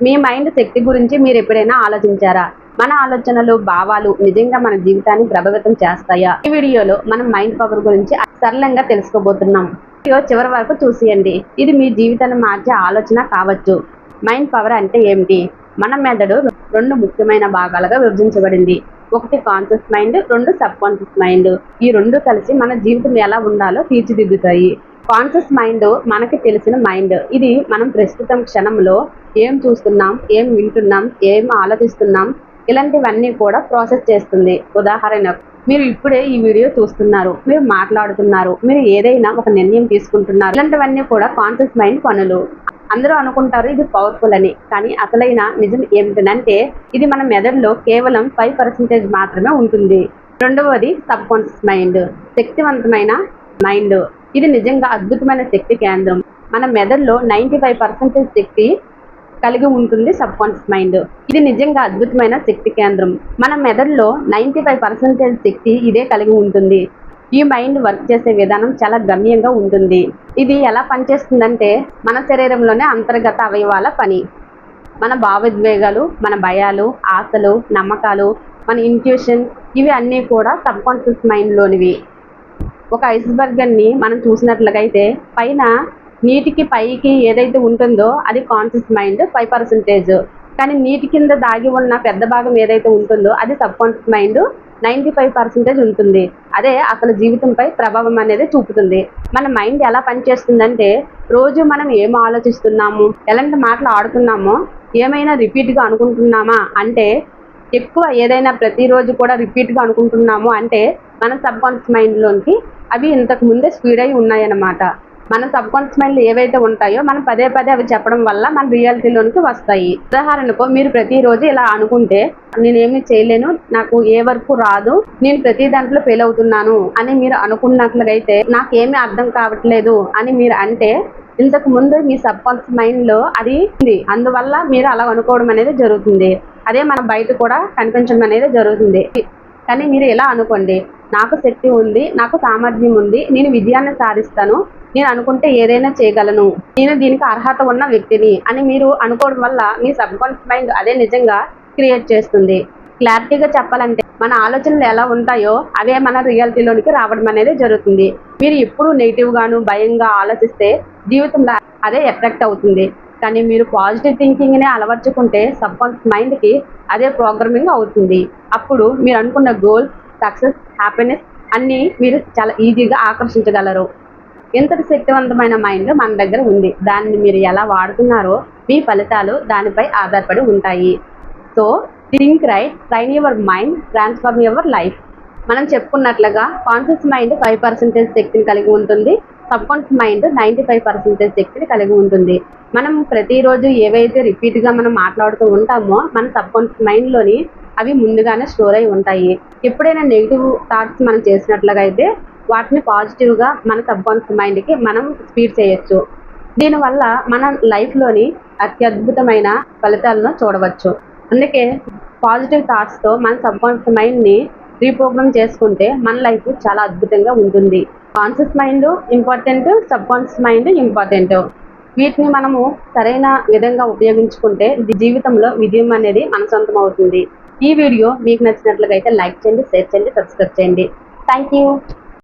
మీ mind శక్తి గురించి మీరు ఎప్పుడైనా ఆలోచించారా? మన ఆలోచనలు, భావాలు నిజంగా మన జీవితాన్ని ప్రభావితం చేస్తాయా? ఈ వీడియోలో మనం మైండ్ పవర్ గురించి సరళంగా తెలుసుకోబోతున్నాం. వీడియో చివరి వరకు చూసేయండి. ఇది మీ జీవితాన్ని మార్చే ఆలోచన కావచ్చు. మైండ్ పవర్ అంటే ఏమిటి? మన మెదడు రెండు ముఖ్యమైన భాగాలుగా విభజించబడింది. ఒకటి కాన్షియస్ మైండ్, రెండు సబ్ కాన్షియస్ మైండ్. ఈ రెండు కలిసి మన జీవితం ఎలా ఉండాలో తీర్చిదిద్దుతాయి. కాన్షియస్ మైండ్ మనకి తెలిసిన మైండ్. ఇది మనం ప్రస్తుతం క్షణంలో ఏం చూస్తున్నాం, ఏం వింటున్నాం, ఏం ఆలోచిస్తున్నాం, ఇలాంటివన్నీ కూడా ప్రాసెస్ చేస్తుంది. ఉదాహరణకు మీరు ఇప్పుడే ఈ వీడియో చూస్తున్నారు, మీరు మాట్లాడుతున్నారు, మీరు ఏదైనా ఒక నిర్ణయం తీసుకుంటున్నారు. ఇలాంటివన్నీ కూడా కాన్షియస్ మైండ్ పనులు. అందరూ అనుకుంటారు ఇది పవర్ఫుల్ అని, కానీ అసలైన నిజం ఏమిటంటే ఇది మన మెదడులో కేవలం 5% మాత్రమే ఉంటుంది. రెండవది సబ్ కాన్షియస్ మైండ్, శక్తివంతమైన మైండ్. ఇది నిజంగా అద్భుతమైన శక్తి కేంద్రం. మన మెదడులో 95% శక్తి కలిగి ఉంటుంది సబ్ కాన్షియస్ మైండ్. ఇది నిజంగా అద్భుతమైన శక్తి కేంద్రం. మన మెదడులో 95% శక్తి ఇదే కలిగి ఉంటుంది. ఈ మైండ్ వర్క్ చేసే విధానం చాలా గమ్యంగా ఉంటుంది. ఇది ఎలా పనిచేస్తుందంటే మన శరీరంలోనే అంతర్గత అవయవాల పని. మన భావోద్వేగాలు, మన భయాలు, ఆశలు, నమ్మకాలు, మన ఇంట్యూషన్, ఇవి అన్నీ కూడా సబ్ కాన్షియస్ మైండ్లోనివి. ఒక ఐస్బర్గర్ని మనం చూసినట్లయితే పైన నీటికి పైకి ఏదైతే ఉంటుందో అది కాన్షియస్ మైండ్ 5%. కానీ నీటి కింద దాగి ఉన్న పెద్ద భాగం ఏదైతే ఉంటుందో అది సబ్ కాన్షియస్ మైండ్ 95% ఉంటుంది. అదే అసలు జీవితంపై ప్రభావం అనేది చూపుతుంది. మన మైండ్ ఎలా పనిచేస్తుందంటే రోజు మనం ఏం ఆలోచిస్తున్నాము, ఎలాంటి మాటలు ఆడుతున్నామో, ఏమైనా రిపీట్గా అనుకుంటున్నామా అంటే ఎక్కువ ఏదైనా ప్రతిరోజు కూడా రిపీట్గా అనుకుంటున్నాము అంటే మన సబ్ కాన్షియస్ మైండ్లోనికి అవి ఇంతకు ముందే స్పీడ్ అయి ఉన్నాయన్నమాట. మన సబ్ కాన్షియస్ మైండ్లో ఏవైతే ఉంటాయో మనం పదే పదే అవి చెప్పడం వల్ల మన రియాలిటీలోనికి వస్తాయి. ఉదాహరణకు మీరు ప్రతిరోజు ఇలా అనుకుంటే నేనేమి చేయలేను, నాకు ఏ వర్క్ రాదు, నేను ప్రతి దాంట్లో ఫెయిల్ అవుతున్నాను అని మీరు అనుకున్నట్లయితే నాకేమీ అర్థం కావట్లేదు అని మీరు అంటే ఇంతకు ముందు మీ సబ్ కాన్షియస్ మైండ్లో అది ఉంది. అందువల్ల మీరు అలా అనుకోవడం అనేది జరుగుతుంది. అదే మన బయట కూడా కనిపించడం అనేది జరుగుతుంది. కానీ మీరు ఇలా అనుకోండి, నాకు శక్తి ఉంది, నాకు సామర్థ్యం ఉంది, నేను విజయాన్ని సాధిస్తాను, నేను అనుకుంటే ఏదైనా చేయగలను, నేను దీనికి అర్హత ఉన్న వ్యక్తిని అని మీరు అనుకోవడం వల్ల మీ సబ్ కాన్షియస్ మైండ్ అదే నిజంగా క్రియేట్ చేస్తుంది. క్లారిటీగా చెప్పాలంటే మన ఆలోచనలు ఎలా ఉంటాయో అవే మన రియాలిటీలోనికి రావడం అనేది జరుగుతుంది. మీరు ఎప్పుడు నెగిటివ్గాను భయంగా ఆలోచిస్తే జీవితంలో అదే ఎఫెక్ట్ అవుతుంది. కానీ మీరు పాజిటివ్ థింకింగ్ని అలవర్చుకుంటే సబ్ కాన్షియస్ మైండ్కి అదే ప్రోగ్రామింగ్ అవుతుంది. అప్పుడు మీరు అనుకున్న గోల్, సక్సెస్, హ్యాపీనెస్ అన్నీ మీరు చాలా ఈజీగా ఆకర్షించగలరు. ఎంతటి శక్తివంతమైన మైండ్ మన దగ్గర ఉంది. దాన్ని మీరు ఎలా వాడుతున్నారో మీ ఫలితాలు దానిపై ఆధారపడి ఉంటాయి. So think right, train your mind, transform your life. మనం చెప్పుకున్నట్లుగా కాన్షియస్ మైండ్ 5% శక్తిని కలిగి ఉంటుంది, సబ్ కాన్షియస్ మైండ్ 95% శక్తిని కలిగి ఉంటుంది. మనం ప్రతిరోజు ఏవైతే రిపీట్గా మనం మాట్లాడుతూ ఉంటామో మన సబ్ కాన్షియస్ మైండ్లోని అవి ముందుగానే స్టోర్ అయి ఉంటాయి. ఎప్పుడైనా నెగిటివ్ థాట్స్ మనం చేసినట్లుగా అయితే వాటిని పాజిటివ్గా మన సబ్ కాన్షియస్ మైండ్కి మనం స్పీడ్ చేయొచ్చు. దీనివల్ల మన లైఫ్లోని అత్యద్భుతమైన ఫలితాలను చూడవచ్చు. అందుకే పాజిటివ్ థాట్స్తో మన సబ్ కాన్షియస్ మైండ్ని రీప్రోగ్రామ్ చేసుకుంటే మన లైఫ్ చాలా అద్భుతంగా ఉంటుంది. Conscious mind important, sub conscious mind important. వీటిని మనము సరైన విధంగా ఉపయోగించుకుంటే జీవితంలో విజయం అనేది మన సొంతం అవుతుంది. ఈ వీడియో మీకు నచ్చినట్లుగా అయితే లైక్ చేయండి, షేర్ చేయండి, సబ్స్క్రైబ్ చేయండి. Thank you.